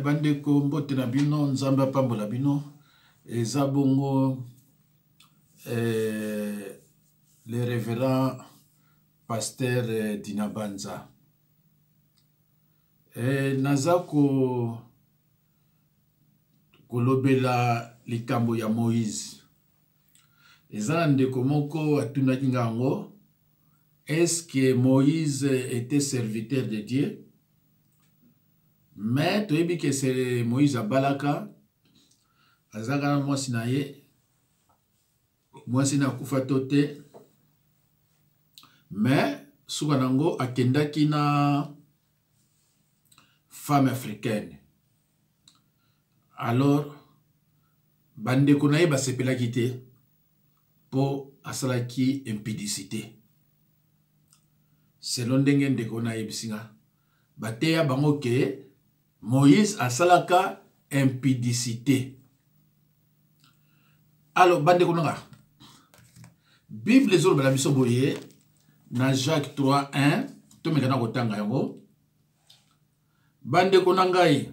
Bandeko mbote na bino nzambe apambola bino eza bongo le révérend pasteur Dina Banza naza kolobela likambo ya Moïse. Eza ndeko moko atunaki ngango, est-ce que Moïse était serviteur de Dieu? Mais tu sais que c'est Moïse Abalaka, azaka mwasi na ye, mwasi na kufa tote, mais suka nango akendaki na femme africaine. Alors bandeko na ye basepelaki te po asalaki impudicité. Selon ndenge ndeko na ye bisinga bateya bango ke Moïse asalaka impudicité. Alors bandeko nanga Bible ezolo bala biso boye na Jacques 3:1 to mekana kotanga yango. Bandeko nangai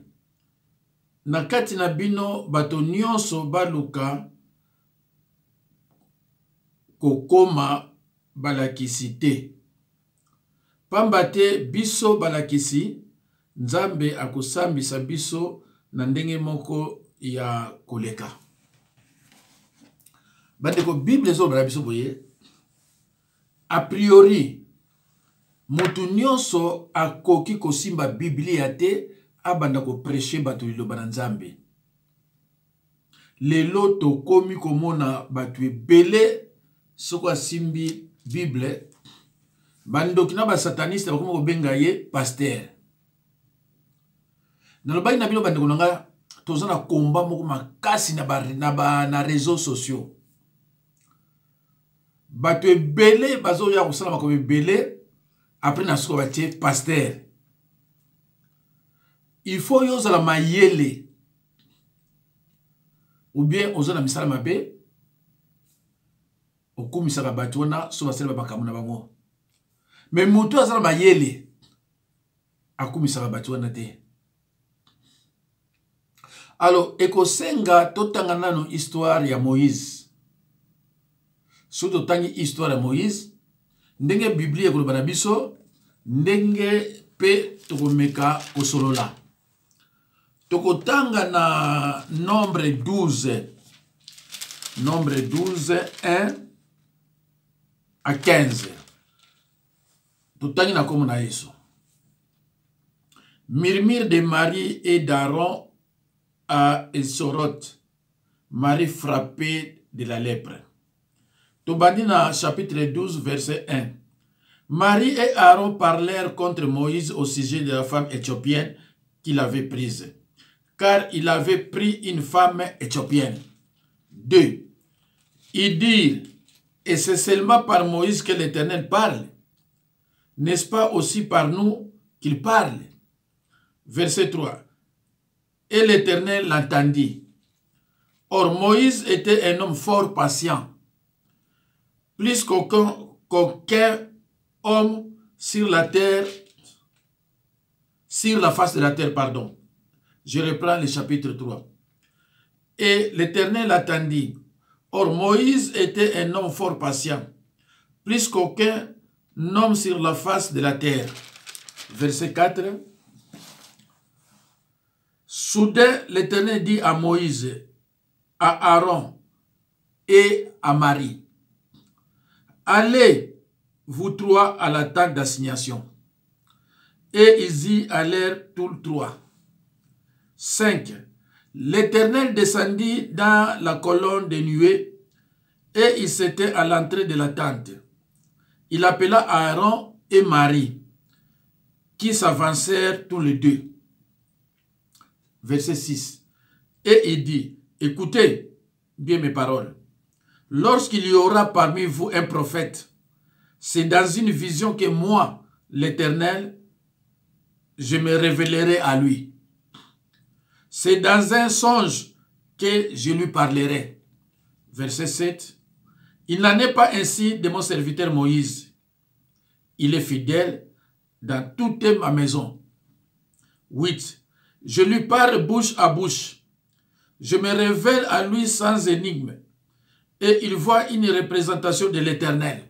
na kati na bino bato nyonso baluka kokoma balakisi te. Pamba te biso balakisi Nzambe akosambisa biso na ndenge moko ya koleka. Bandeko Bible zo bala biso boye a priori mutu nyonso akoki kosimba Biblia te abanda ko prêcher bato liloba na Nzambe. Lelo tokomi komona bato ebele soko asimbi Bible bandoki na ba sataniste bakomi kobenga ye pasteur. Nalobaki na bino bandeko nanga toza na komba moko makasi na réseaux sociaux. Bato ebele bazo ya kosala makomi ebele après na soko batie pasteur. Il faut yozala mayele ou bien ozana misala mabe okumisaka bato wana so basala bakamu na bango. Mais mutu azala mayele akumisaka bato wana te. Alors ekosenga totanga nano histoire ya Moïse. Surtout tangi histoire ya Moïse ndenge Biblia ekoloba na biso ndenge pe tokomeka kosolola. Tokotanga na Nombre 12 1 à 15. Totangi na komo na Yesu. Murmure de Marie et d'Aaron à Esoroth, Marie frappée de la lèpre. Tobandi na chapitre 12 verset 1. Marie et Aaron parlèrent contre Moïse au sujet de la femme éthiopienne qu'il avait prise, car il avait pris une femme éthiopienne. 2. Ils dirent, et c'est seulement par Moïse que l'Éternel parle. N'est-ce pas aussi par nous qu'il parle? Verset 3. Et l'Éternel l'entendit. Or Moïse était un homme fort patient, plus qu'aucun homme sur la terre, sur la face de la terre, pardon. Je reprends le chapitre 3. Et l'Éternel attendit. Or Moïse était un homme fort patient, plus qu'aucun homme sur la face de la terre. Verset 4. Soudain, l'Éternel dit à Moïse, à Aaron et à Marie, allez, vous trois, à la tente d'assignation. Et ils y allèrent tous les trois. 5. L'Éternel descendit dans la colonne de nuée et il s'était à l'entrée de la tente. Il appela Aaron et Marie, qui s'avancèrent tous les deux. Verset 6. Et il dit, écoutez bien mes paroles. Lorsqu'il y aura parmi vous un prophète, c'est dans une vision que moi, l'Éternel, je me révélerai à lui. C'est dans un songe que je lui parlerai. Verset 7. Il n'en est pas ainsi de mon serviteur Moïse. Il est fidèle dans toute ma maison. 8. Je lui parle bouche à bouche. Je me révèle à lui sans énigme. Et il voit une représentation de l'Éternel.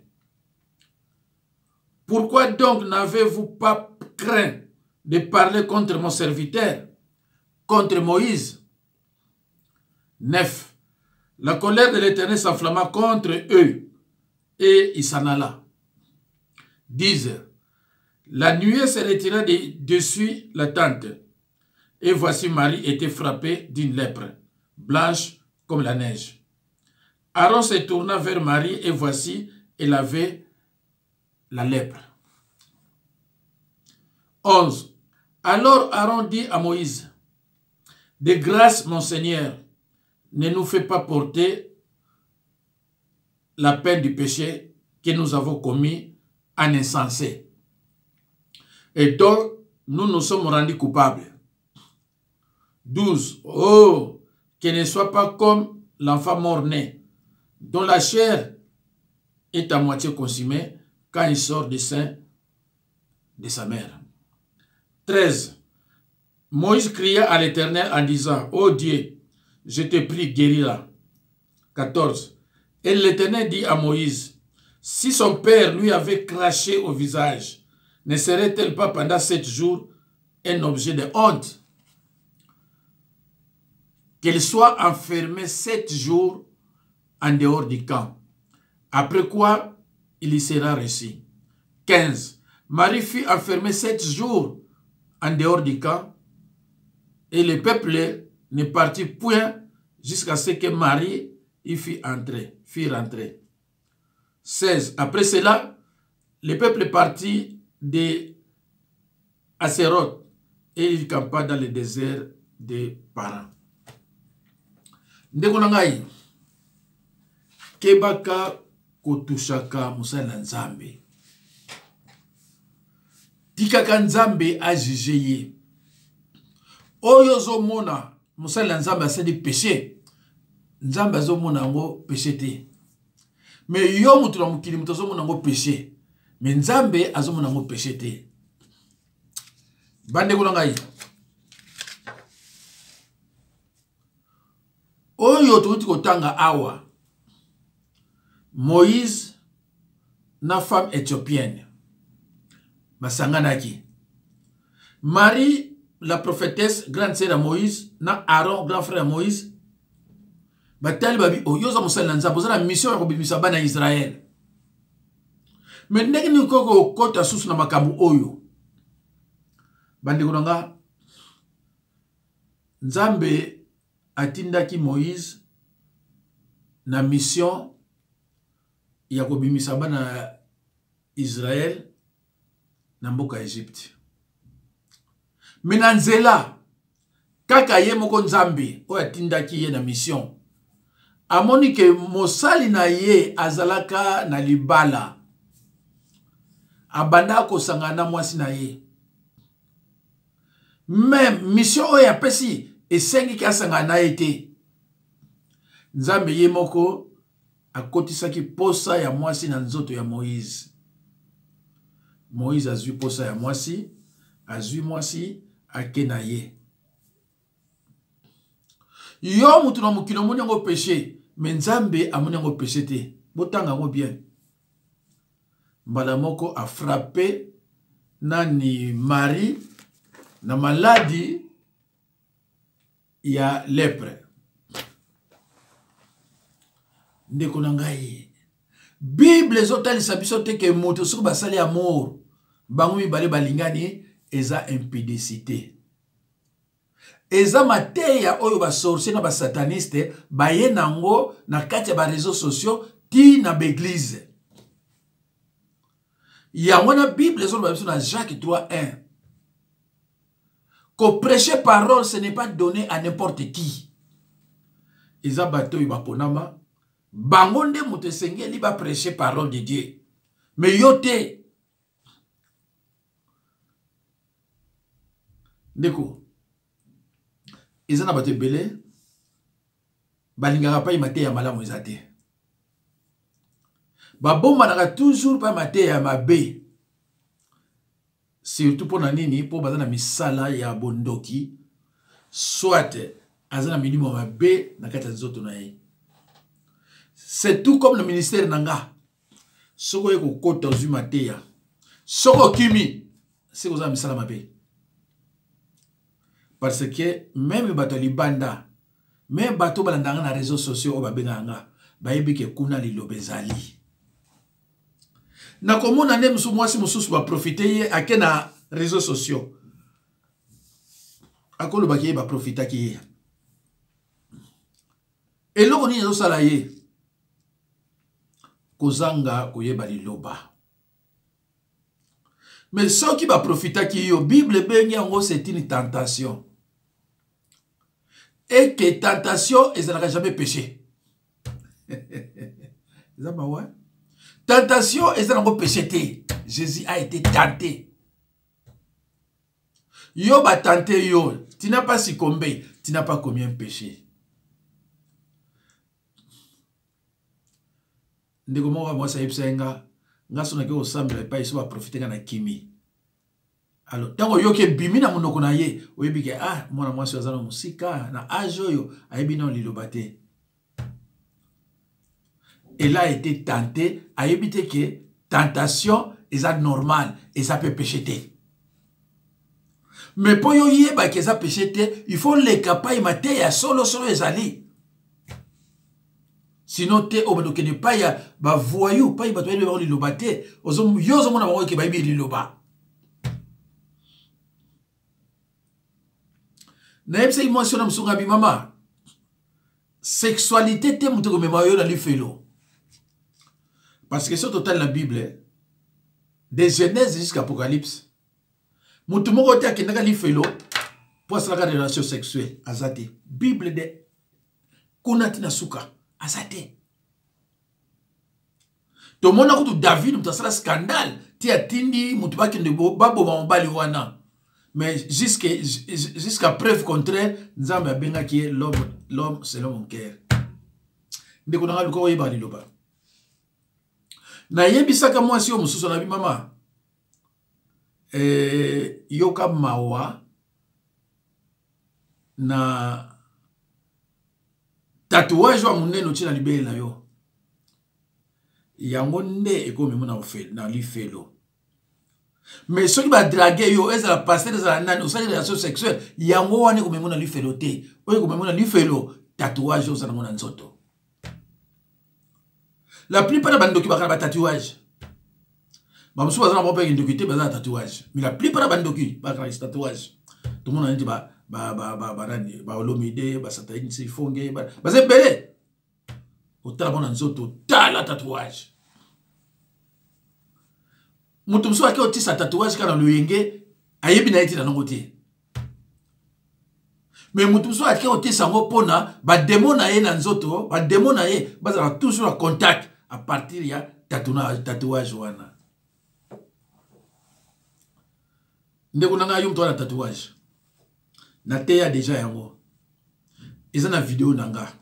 Pourquoi donc n'avez-vous pas craint de parler contre mon serviteur, contre Moïse? 9. La colère de l'Éternel s'enflamma contre eux et il s'en alla. 10. La nuée se retira dessus la tente. Et voici Marie était frappée d'une lèpre, blanche comme la neige. Aaron se tourna vers Marie et voici, elle avait la lèpre. 11. Alors Aaron dit à Moïse, de grâce, mon Seigneur, ne nous fais pas porter la peine du péché que nous avons commis en insensé et dont nous nous sommes rendus coupables. 12. Oh, qu'il ne soit pas comme l'enfant mort-né, dont la chair est à moitié consumée quand il sort du sein de sa mère. 13. Moïse cria à l'Éternel en disant, ô Dieu, je te prie, guéris-la. 14. Et l'Éternel dit à Moïse, si son père lui avait craché au visage, ne serait-elle pas pendant 7 jours un objet de honte? Qu'elle soit enfermée 7 jours en dehors du camp. Après quoi, il y sera reçu. 15. Marie fut enfermée 7 jours en dehors du camp et le peuple ne partit point jusqu'à ce que Marie y fût rentrée. 16. Après cela, le peuple partit de Asséroth et il campa dans le désert de Paran. Ndeko na ngai kebaka kotushaka musala nzambe. Tikaka nzambe ajije ye. Oyo zo mona musala nzambe asali péché. Nzambe azo mona ngo péché te. Mais yo mutu na mukili mutu azo mona ngo péché. Mais nzambe azo mona ngo péché te. Bande ko ngai. Oyo tuti kotanga awa. Moïse na femme éthiopienne. Basanganaki. Marie, la prophétesse, grande sœur de Moïse, na Aaron, grand frère de Moïse. Batali babi oyo za musala nzambe za mission ya kobimisa bana Israël. Mais ndenge ni koko kota susu na makambo oyo. Bande konanga Nzambe atindaki Moïse na mission ya kobimisa bana Israël na mboka Egypte. Menanzela kaka ye moko Nzambe oyo atindaki ye na mission. Amoni ke mosali na ye azalaka na libala. Abanda kosangana mwasi na ye. Même mission oyo apesi esengi ki asangana na ye te. Nzambe ye moko akotisaki posa ya mwasi na nzoto ya Moïse. Moïse azwi posa ya mwasi, azwi mwasi ake na ye. Yo mutu na mukilo moni yango péché, mais Nzambe amoni yango péché te. Botanga ngo bien. Mbala moko a frappé nani Marie na maladie ya lèpre. Ndeko na ngai. Bible ezotalisa biso te ke moto soki basali amour, bango mibale balingani eza impudicité. Eza mateya oyo ba sorcier na ba sataniste baye nango na kati ya ba réseaux sociaux ti na l'église. Ya wana Bible ezotalisa na Jacques 3:1. Ko prêcher parole ce n'est pas donné à n'importe qui. Eza bato ibaponama bango nde moto esengeli ba prêcher parole de Dieu. Mais yo te. Ndeko. Eza na bato ebele balingaka pa imate ya malamu eza te. Babombanaka toujours pa imate ya mabe. Surtout pour na nini po baza na misala ya bondoki soit azana minimum à B na kati nzoto na ye. C'est tout comme le ministère nanga. Soko yeko kota uzuma teya. Soko kimi c'est aux misala mabe. Parce que même bato libanda, même bato balandanga na réseaux sociaux o babenganga, bayebi ke kuna lilobezali. Na komona ne musu mwasi mususu ba profiter ye akena réseaux sociaux. Akolo bakiye ba profiter ki ye. Eloko ni zo sala ye. Kozanga koyeba liloba. Mais ceux qui va profiter qui yo Bible bengi yango c'est une tentation. Et que tentation ils n'aura jamais péché. Tentation ils n'auront péché. Jésus a été tenté. Yo ba tenté yo, tu n'as pas succombé, tu n'as pas commis un péché. Ndeko moi ça yipsenga nga sona ke osambela pa iso ba profiter na kimi. Alors tango yo ke bimi na munoko na ye, oyebi ke mwana mwasi azana musika na ajo yo ayebi na lilobate. Elle a été tenté, ayebi te ke tentation est normal et ça peut pécher. Mais pour yo yeba ke ça péché, il faut les capables mate ya solo ezali. Sinon, te obadoke ne pas ya ba voyou, pas ba toyebe ba liloba te. Ozo yozo mona ba ke ba ibi liloba. Na yebse emotion na musunga bi mama. Sexualité te mutu ko mema yo na li felo. Parce que sur total la Bible de Genèse jusqu'à Apocalypse. Mutu moko te akendaka li felo pour sa relation sexuelle azate. Bible de kunati na suka. Azate. To mona kutu David mutasala scandale ti atindi mutubaki ndebo babo bambali wana. Mais jusqu'à preuve contraire, Nzambe abenga ki l'homme selon mon cœur. Ndeko nanga luko yeba liloba. Na yebisaka mwasi yo mususu na bi mama. Yoka mawa na tatouage wa muneno tina libele na yo. Yango nde ekomi mona ofel na li felo. Mais ceux qui va draguer yo ezala passer ezala nani osali relation sexuelle yango wane ko mona li felo te. Oyo ko mona li felo tatouage osala mona nzoto. La plupart des bandoki bakala ba tatouage. Ba musu bazana ba pe ndoki te bazana tatouage. Mais la plupart des bandoki bakala tatouage. Tout le monde a dit ba olomide ba sataini se fonge ba zebele otala bona nzoto tala tatouage mutu mso ake otisa tatouage kana luyenge ayebi na etina nango te mais mutu mso ake otisa ngo pona ba démon na ye na nzoto ba démon na ye bazala toujours en contact à partir ya tatouage wana ndeko nanga yo mto na tatouage na teya déjà yango eza na vidéo nanga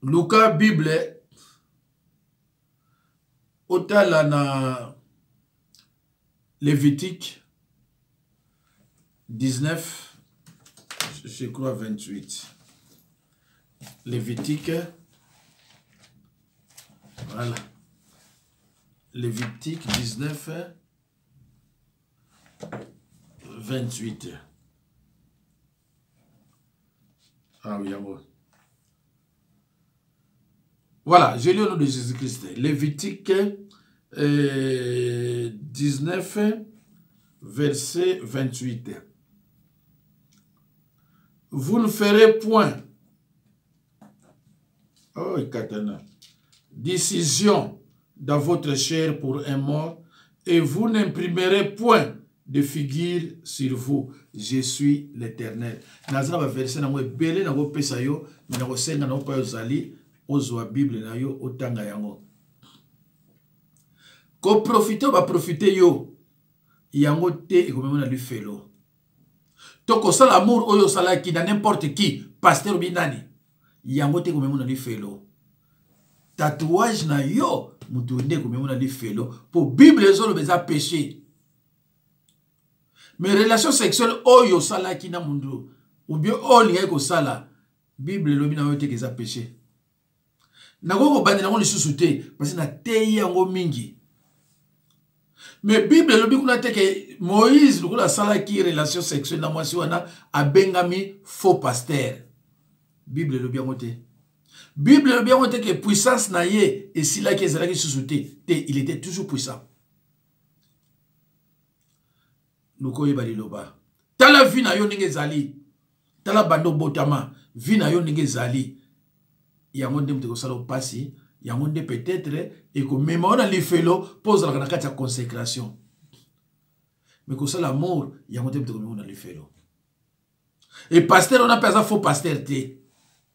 Luka Bible otala na Lévitique 19 je crois 28 Lévitique voilà Lévitique 19 28. Ah oui, voilà, je lis au nom de Jésus-Christ. Lévitique 19, verset 28. Vous ne ferez point décision dans votre chair pour un mort, et vous n'imprimerez point de figure sur vous. Je suis l'Éternel. Nazana va verser na mo belé na go pesa yo, mais na go senga na pa yo zali ozwa Bible na yo otanga yango. Ko profiter ba profiter yo yango te e ko memona li felo. To ko sala amour oyo sala ki na n'importe qui, pasteur binani. Yango te ko memona li felo. Tatouage na yo mutu nde ko memona li felo. Po Bible zo lo beza péché. Mais relation sexuelle, oyo sala ki na mundu, ou bien olinga ko sala, Bible lobi na yote keza péché. Na ko bandela ngo lisusu te, parce que na teyi yango mingi. Mais Bible lobi kuna te ke Moïse lokola sala ki relation sexuelle na mwasi wana abengami faux pasteur. Bible lobi yango te. Bible lobi yango te ke puissance na ye et sila ki ezalaki susu te, il était toujours puissant. Lukoye bali loba. Tala vi na yo ndenge ezali. Tala bando botama, vi na yo ndenge ezali. Yango nde mteko sala opasi, yango nde peut-être eko mema ona lifelo pose la kati ya consécration. Mais ko sala amour, yango nde mteko mema na lifelo. Et pasteur on appelle ça faux pasteur te.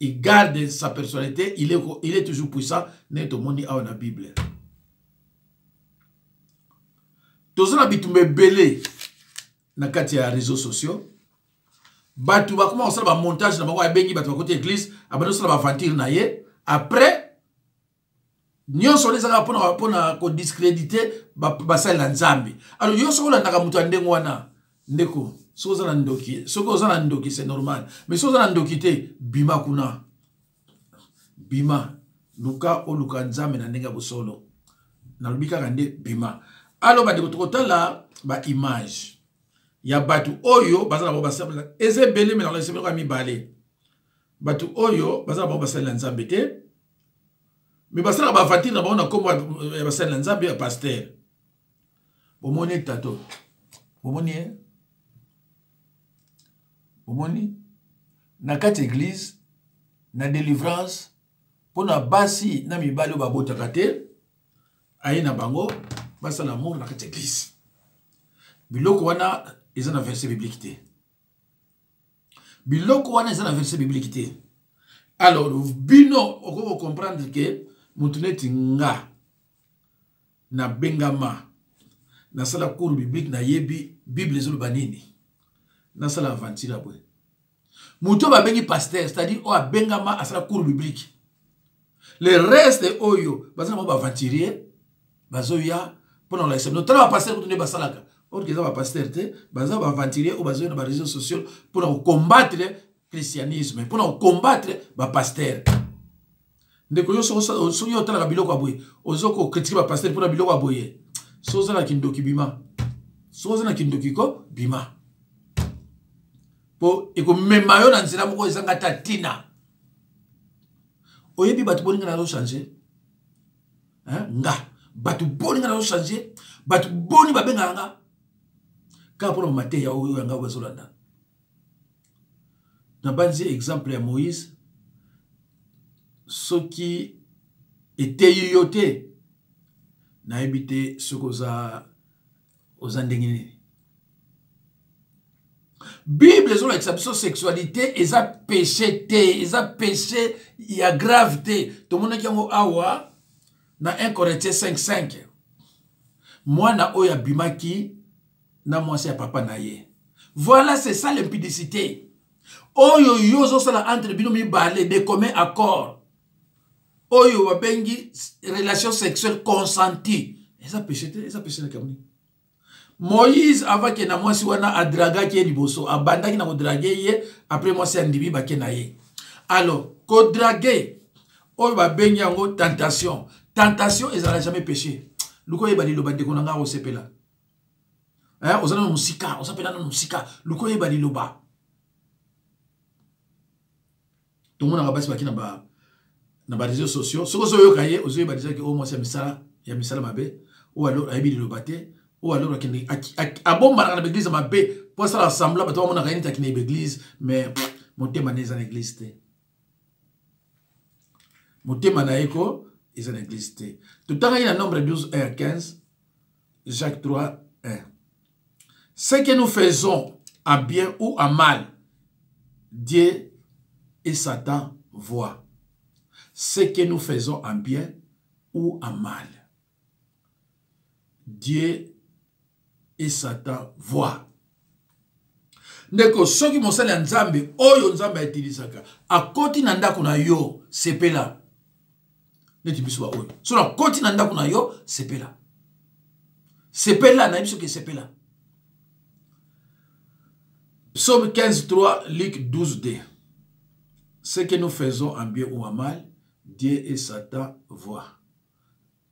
Il garde sa personnalité, il est toujours puissant, n'est au monde a na Bible. Tozana bitumbe belé na kati ya réseaux sociaux. Batu ba comment on sala ba montage na bango abengi batu ba côté église, abano sala ba aventure na ye. Après nyonso les ala pona ko discréditer ba sala nzambi. Alors nyonso ko landaka mutu ndengo wana ndeko soza na ndoki, soko za na ndoki c'est normal. Mais soza na ndoki te bima kuna. Bima luka o luka nzambe na ndenga bosolo. Na lubika kande bima. Alors ba de kotala ba image. Ya batu oyo bazala ba basala eze belé mais dans le semaine mi balé. Batu oyo bazala ba basala nzambe te. Mais basala ba fatine na bona kombo ya basala nzambe ya pasteur. Bomoni tato. Bomoni Bomoni na kati église na délivrance pona basi na mibali ba botaka te ayi na bango basala amour na kati église. Biloko wana ils ont un verset biblique. Biloko wana ils ont un verset biblique. Alors, bino, on va comprendre que mutuneti nga na bengama na sala cours biblique na yebi Bible zulu banini na sala aventure abwe. Muto ba bengi pasteur, c'est-à-dire o bengama a sala cours biblique. Le reste oyo, bazana ba aventurier, bazoya pendant la semaine. Notre pasteur ko tune basalaka. Or qu'ils ont pasteur te, baza ba aventurier ou bazo na réseaux sociaux pour combattre le christianisme, pour combattre ba pasteur. Ndeko yo so yo tala biloko aboye, ozoko critiquer ba pasteur pour biloko aboye. Soza na kindoki bima. Soza na kindoki ko bima. Po eko mema yo na nzela moko ezanga tatina. Oyebi batu boninga na changer. Hein? Nga batu boninga na changer, batu boni ba benga nga. Quand pour le matin, il y a un gars dans banzi exemple à Moïse, ce qui était yoté, n'a habité ce aux andengini. Bible sur l'exception sexualité, ils a péché, ils a péché, il y a gravité. Tout le monde qui a awa, na 1 Corinthiens 5:5. Moi na oya bimaki. Na moi c'est papa naye. Voilà, c'est ça l'impudicité. Oyo yozo sala entre bino mi balé de commun accord. Oyo wabengi relation sexuelle consentie. Et ça péché na kamni. Moïse avant que na moi si wana adraga ki liboso, abanda ki na ko draguer ye, après moi c'est ndibi ba ke na ye. Alors, ko draguer oyo ba bengi yango tentation. Tentation ezala jamais péché. Luko ye bali lo bande ko nga o sepela. Hein, osana musika, osapela na musika, luko yeba liloba. Tout le monde a basi baki na ba réseaux sociaux. Soko so yo kaye, ozo yeba déjà que o moi c'est ya misala mabe, ou alors ayebi liloba te, ou alors akini abomba na l'église mabe, pour ça rassembler bato mona kayini takina église, mais motema na eza église te. Motema na eko eza église te. Tout temps il y a nombre 12 1 15, Jacques 3 1. Ce que nous faisons à bien ou à mal, Dieu et Satan voient. Ce que nous faisons à bien ou à mal, Dieu et Satan voient. Ndeko soki mosala ya nzambe oyo nzambe atilisaka akoti na ndako na yo sepela. Neti biso ba oyo. So na koti na ndako na yo sepela. Sepela na biso ke sepela. Psaume 15, 3, Luc 12, 2. Ce que nous faisons en bien ou en mal, Dieu et Satan voient.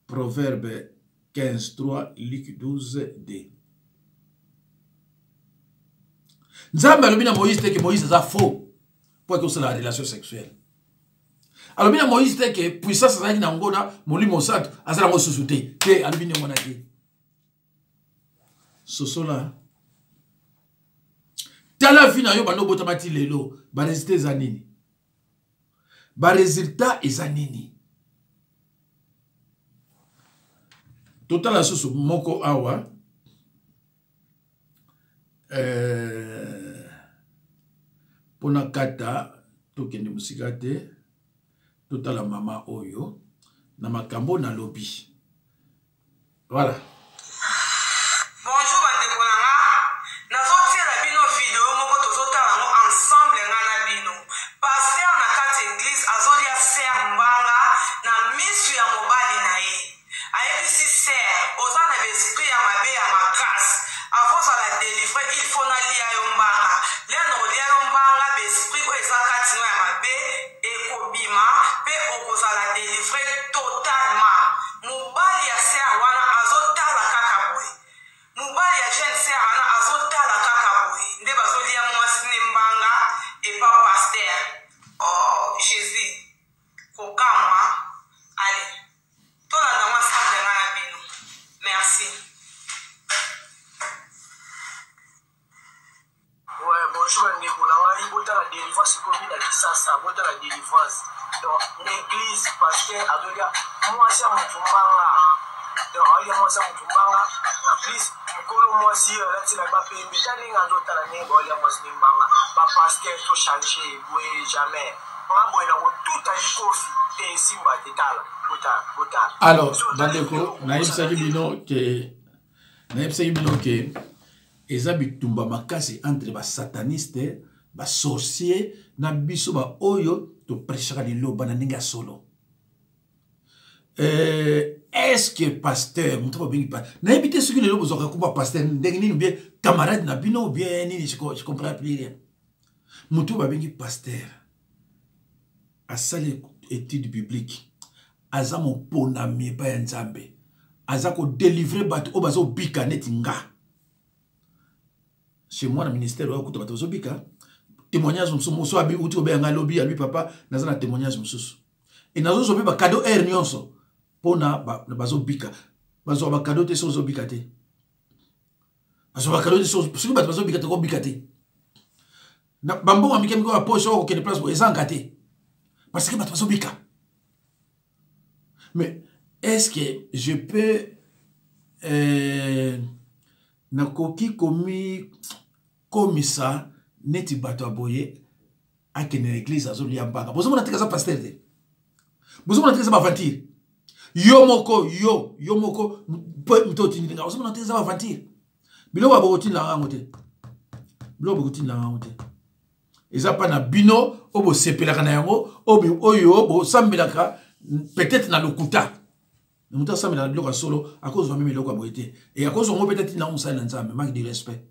Proverbe 15, 3, Luc 12, 2. Nzambe alobi na Moïse te que Moïse est faux pour que c'est la relation sexuelle. Alobi na Moïse te que puissance ezalaki na ngona molimo santo azala ngo susute te alobi ne mona te. Sosola tala fina yo bano botamati lelo ba résultat ezanini. Ba résultat ezanini. Total la soso moko awa pona kata tokende musika te totala mama oyo na makambo na lobby. Voilà. Bonjour bandeko nanga. Nazotiela bino video moko tozotala ngo ensemble nga na bino. Pasteur na kati église azolia ser mbanga na misu ya mobali na ye. Ayebisi ser oza na l'esprit ya mabe ya makasi. Avant ça la délivrer, il faut na lia yo mbanga. Leno lia yo mbanga besprit o eza kati no ya mabe ekobima pe okoza la délivrer totalement. Mobali ya ser wana azotala kaka boye. Mobali ya jeune ser wana azotala kaka boye. Nde bazolia mwasi ne mbanga et pas pasteur. Oh Jésus. Kokamwa. Allez. Tona na mwasi na bino. Merci. Ouais, bonjour, Nicolas. Bota la délivrance, comme il a dit ça, bota la délivrance. Donc, l'église, pasteur, adolia, moi, c'est mon tumbanga. Donc, moi, c'est mon tumbanga. En plus, moi, si, là, tu n'as pas payé, mais t'as rien à d'autres, là, moi, c'est tumbanga. Ma pasteur, tout changer, oui, jamais. On a besoin de tout à l'ikofi, et simba, t'étale, bota. Alors, Bandeko, naïbsaki bino ke eza bitumba makasi entre ba sataniste, ba sorcier na biso ba oyo to prêchera liloba na ndenge solo. Est-ce que pasteur muto ba bengi pa na ebité ce que le lobo zoka kuba pasteur ndenge nini bien camarade na bino bien nini je comprends plus rien. Muto ba bengi pasteur a sali étude biblique aza mo pona mi pa nzambe aza ko délivrer bato o bazo bika neti nga. Chez moi, dans le ministère, il y a un témoignage, il y a un lobby, lui, papa, il y a un témoignage. Et il y a un cadeau air nyonso pour na bazo bika. Bazo ba cadeau te so bikate. Bazo ba cadeau te so bazo bikate ko bikate. Na bambo amike miko poche ko kene place pour ezangate. Parce que bazo bika. Mais est-ce que je peux na koki komi komisa neti bato aboye akene l'église azoli ya mbanga bozo mona teka za pasteur te bozo mona teka za aventure yo moko mtoti ndinga bozo mona teka za aventure bilo ba bokoti la ngote bilo bokoti la ngote eza pa na bino obo sepelaka na yango oyo bo sambelaka peut-être na lokuta. Nous avons ça dans le solo à cause de même le boité et à cause on peut-être dans on ça mais manque de respect.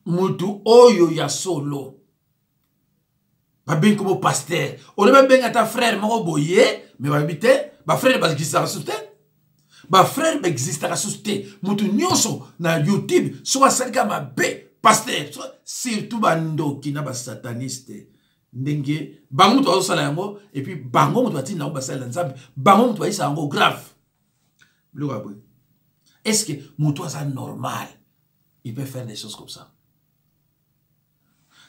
Mutu oyo ya solo. Ba ben comme pasteur. On le ben à ta frère moko boyé mais va habiter ba frère ba existe à souté. Ba frère ba existe à souté. Mutu nyonso na YouTube soit celle ma be pasteur surtout bando qui na ba sataniste. Ndenge bango mutu azosala yango et puis bango mutu atina ngo basala nzambe bango mutu aisa yango grave. Est-ce que mutu asa normal il peut faire des choses comme ça?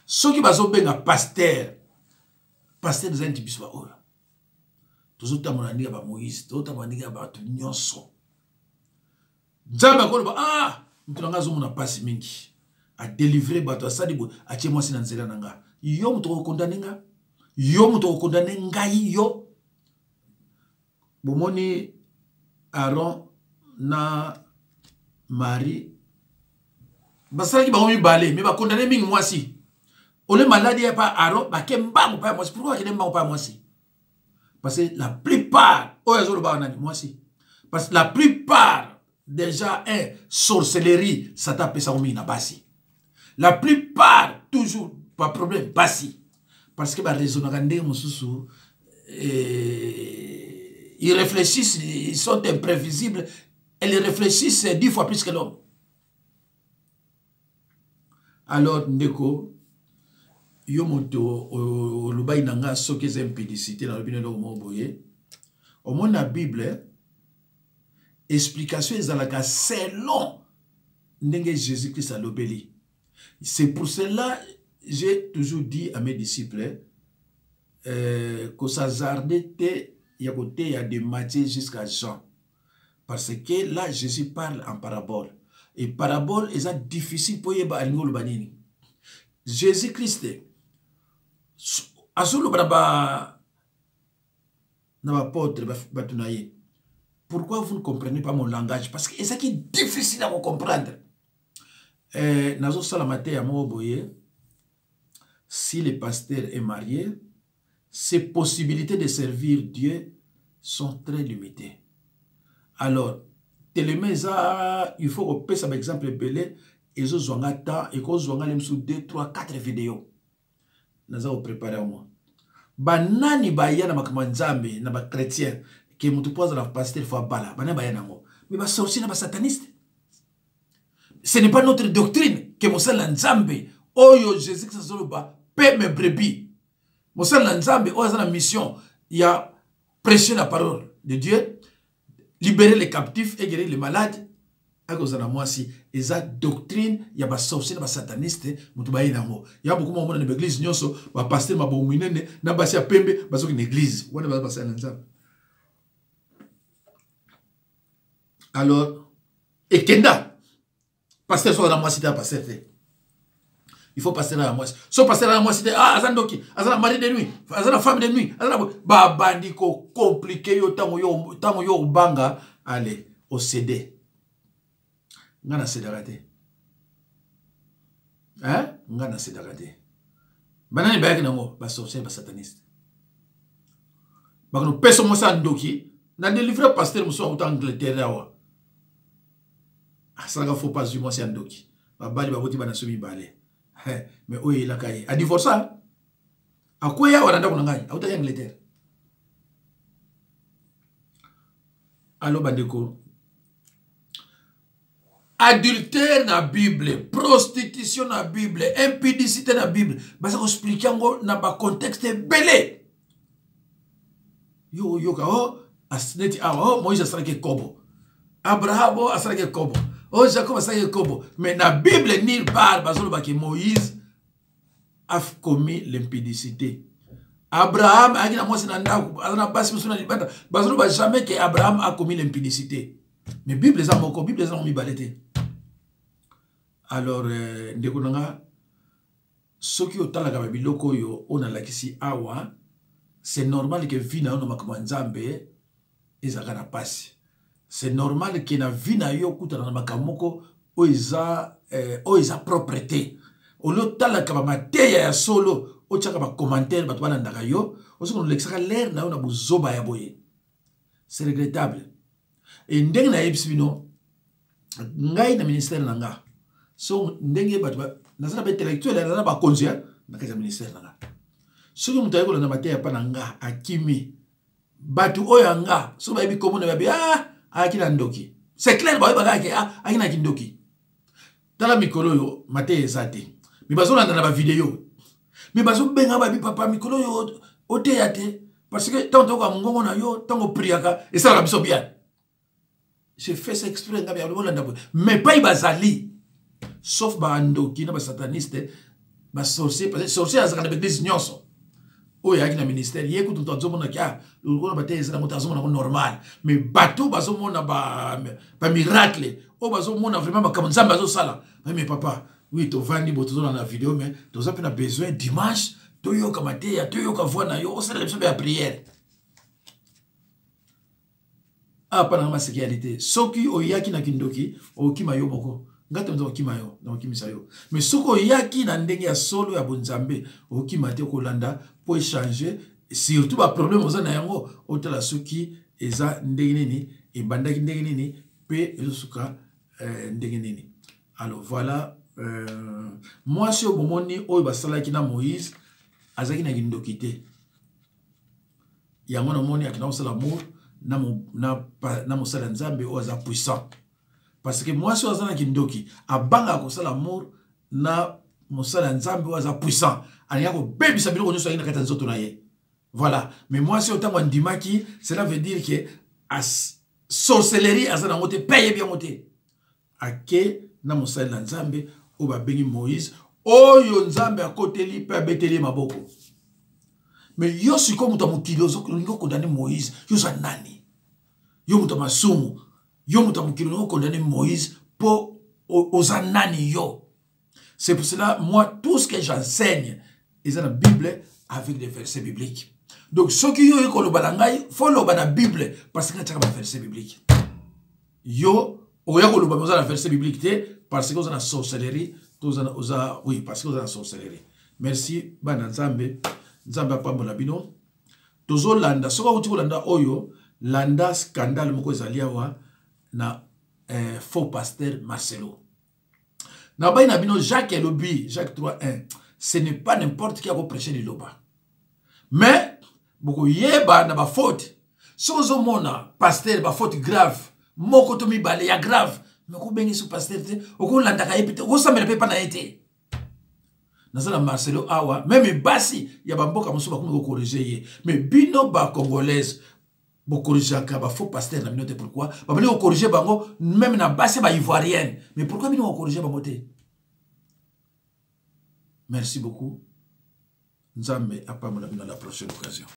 Ceux qui baso benga pasteur des antibiswa ora tozota monandika ba Moïse tozota monandika ba tu nyonso nzambe ko ba mutu nga zo mona passe mingi a délivrer bato asali bo a tie moi sina nzela nanga. Yo muto condamné nga yo muto condamné ngai yo bomoni Aaron na Marie basaki ba mi balé mais ba condamné mingi moi si ole maladie ya pa Aaron ba kemba pa moi pourquoi que nemba pa moi si parce que la plupart oyo zo ba nani moi si parce que la plupart déjà sorcellerie ça t'a ça na basi. La plupart toujours pas problème basi parce que ba raisonnagande mususu ils réfléchissent, ils sont imprévisibles et ils réfléchissent 10 fois plus que l'homme. Alors ndeko yo moto o lubai nanga soki eza impudicité na lobino eloko moko boye omoni na Bible explication ezalaka selon ndenge Jésus-Christ alobeli. C'est pour cela j'ai toujours dit à mes disciples que ça zardait il y a côté il y a de Matthieu jusqu'à Jean parce que là Jésus parle en parabole et parabole est difficile pour yeba alingo le banini. Jésus-Christ azulu ba na ba potre batunaye. Pourquoi vous ne comprenez pas mon langage? Parce que c'est ça qui est difficile à vous comprendre. Nazo salamate ya mo boye. Si le pasteur est marié, ses possibilités de servir Dieu sont très limitées. Alors, telemeza, il faut repérer ça par exemple belé et zo zonga ta et ko zonga lem sous 2 3 4 vidéos. Naza au préparer au moins. Banani baya na makamanzambe na ba chrétien qui mutu pose la pasteur fois bala. Banani baya nango. Mais ba sorcier na ba sataniste. Ce n'est pas notre doctrine que Moussa Nzambe oyo Jésus Christ zoloba paix mes brebis. Moussa Nzambe oyo la mission il y a prêcher la parole de Dieu, libérer les captifs et guérir les malades. Akozana moi si eza doctrine ya ba sorcier ba sataniste mutu ba yenango. Ya beaucoup mo na l'église nyonso ba pasteur ma bominene na basi ya pembe bazoki na église. Wana ba pasteur Nzambe. Alors ekenda pasteur soit dans moi cité à pasteur. Il faut passer à moi. So passer à moi cité ah azandoki, azana mari de nuit, azana femme de nuit, azana ba bandiko compliqué yo tango yo banga allez au CD. Ngana sédarate. Hein? Ngana sédarate. Banani ba yaki nango ba sorcier ba sataniste. Ba no peso mo sa ndoki na délivrer pasteur mo so en Angleterre wa. Ça faut pas moi c'est ndoki. Ba bali ba boti bana somi balé. Mais oye la kai a divorcé. A quoi ya wana ndako ngai? A uta Angleterre. Allo bandeko. Adultère na Bible, prostitution na Bible, impudicité na Bible. Basa ko expliquer ngo na ba contexte belé. Yo ka asneti Moïse asarake kobo. Abraham asarake kobo. Oh Jacob asarake kobo. Mais na Bible ni parle basolo ba que Moïse a commis l'impudicité. Abraham a dit na Moïse na ndako, azana basi musuna libanda. Basolo ba jamais que Abraham a commis l'impudicité. Mais Bible ça moko, Bible ça mi balete. Alors ndeko nanga soki otala ka biloko yo ona lakisi awa c'est normal que vina ono makama nzambe ezaka na pasi. C'est normal que na vina yo kutana na makamoko oiza propreté. Olo tala ka mateya ya solo o chaka ba commentaire ba twana ndaka yo osiko lekisaka l'air na ona buzoba ya boye. C'est regrettable. Et ndenge na yebisibino ngai na ministère nanga so ndenge batwa nazana ba intellectuel nazana ba conseiller na kaza ministère nanga so yo mutaye ko na mateya pa nanga akimi batu oyanga so ba yebi komo na ba akina ndoki c'est clair ba yeba ke akina kindoki tala mikolo yo mateya ezate mi bazona na ba vidéo mi bazo benga ba bi papa mikolo yo oteyate parce que tanto ko ngongo na yo tango priaka et ça la biso bien. J'ai fait ça exprès, mais pas bazali. Sauf bandoki na ba sataniste, ba sorcier, parce que sorcier a zakana l'église nyonso. O ya kina ministère, yeku tout tozo mona kia, le gona ba tezela motazo mona normal. Mais bateau bazo mona ba miracle. O bazo mona vraiment ba kamonza bazo sala. Mais papa, oui, to vandi boto dans la vidéo, mais to za pe na besoin dimanche, to yo kamate ya, to yo ka voix na yo, o sala le la prière. Ah, pas dans ma sécurité. Soki oyaki na kindoki, okima yo moko. Ngate mzo okima yo, na okimisa yo. Mais soko oyaki na ndenge ya solo ya bonzambe, okima te kolanda pour échanger. Surtout ba problème oza na yango, otala soki eza ndenge nini, e bandaki ndenge nini, pe ezosuka ndenge nini. Alors voilà, moi si au moment ni oyo basalaki na Moïse azaki na kindoki te. Yango na moni akina osala amour na mosala nzambe oyo aza puissant. Parce que moi si oyo aza na kindoki abanga kosala amour na mosala nzambe oyo aza puissant. Alinga kobebisa biloko nyonso alingi na kati ya nzoto na ye. Voilà. Mais moi si otango andimaki, cela veut dire que sorcellerie aza nango te, paye bien mote. Ake na mosala na nzambe oyo babengi Moïse oyo nzambe akoteli pe abeteli maboko. Mais yo siko muta mukili ozokolinga okondane Moïse, yo za nani? Yo muta masumu, yo muta mukili okondane Moïse po oza nani yo? C'est pour cela, moi, tout ce que j'enseigne est dans la Bible avec des versets bibliques. Donc, ceux qui ont école balangai, faut le dans la Bible parce qu'il y a des versets bibliques. Yo, ou y'a le dans la verset biblique parce que vous avez la sorcellerie, oui, parce que vous avez la sorcellerie. Merci, Bananzambe. Nzamba pa molabino tozo landa soka uti landa oyo landa scandale moko ezalia wa na faux pasteur Marcelo na baina bino Jacques Elobi Jacques 3:1 ce n'est pas n'importe qui a prêché le loba mais beaucoup yeba na ba faute sozo mona pasteur ba faute grave moko to mi bale ya grave mais ko bengi su pasteur te oko landa ka epite ko samela pe pa na ete. Nazala Marcelo awa, même basi, ya bamboka moussou bakoumi corriger. Mais bino ba congolaise, bo corriger ka ba faux pasteur na minote pourquoi? Ba bino corriger bango même na basi ba ivoirienne. Mais pourquoi bino corriger bango te? Merci beaucoup. Nzambe apamona bino la prochaine occasion.